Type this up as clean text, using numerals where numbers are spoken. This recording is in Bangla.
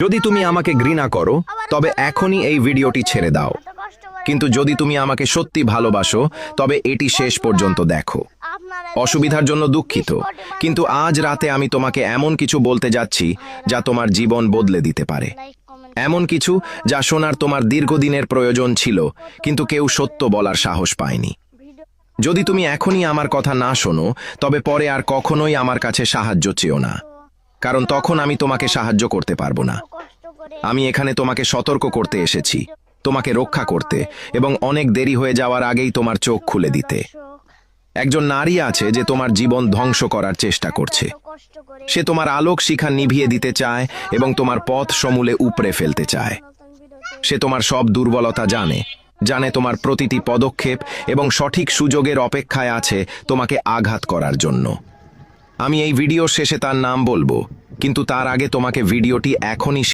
যদি তুমি আমাকে ঘৃণা করো তবে এখনই এই ভিডিওটি ছেড়ে দাও, কিন্তু যদি তুমি আমাকে সত্যি ভালোবাসো তবে এটি শেষ পর্যন্ত দেখো। অসুবিধার জন্য দুঃখিত, কিন্তু আজ রাতে আমি তোমাকে এমন কিছু বলতে যাচ্ছি যা তোমার জীবন বদলে দিতে পারে। এমন কিছু যা শোনার তোমার দীর্ঘদিনের প্রয়োজন ছিল, কিন্তু কেউ সত্য বলার সাহস পায়নি। যদি তুমি এখনই আমার কথা না শোনো তবে পরে আর কখনোই আমার কাছে সাহায্য চেও না, কারণ তখন আমি তোমাকে সাহায্য করতে পারবো না। আমি এখানে তোমাকে সতর্ক করতে এসেছি, তোমাকে রক্ষা করতে, এবং অনেক দেরি হয়ে যাওয়ার আগেই তোমার চোখ খুলে দিতে। একজন নারী আছে যে তোমার জীবন ধ্বংস করার চেষ্টা করছে। সে তোমার আলোক শিখা নিভিয়ে দিতে চায় এবং তোমার পথ সমূলে উপড়ে ফেলতে চায়। সে তোমার সব দুর্বলতা জানে, জানে তোমার প্রতিটি পদক্ষেপ, এবং সঠিক সুযোগের অপেক্ষায় আছে তোমাকে আঘাত করার জন্য। আমি এই ভিডিওর শেষে তার নাম বলবো, কিন্তু তার আগে তোমাকে ভিডিওটি এখনই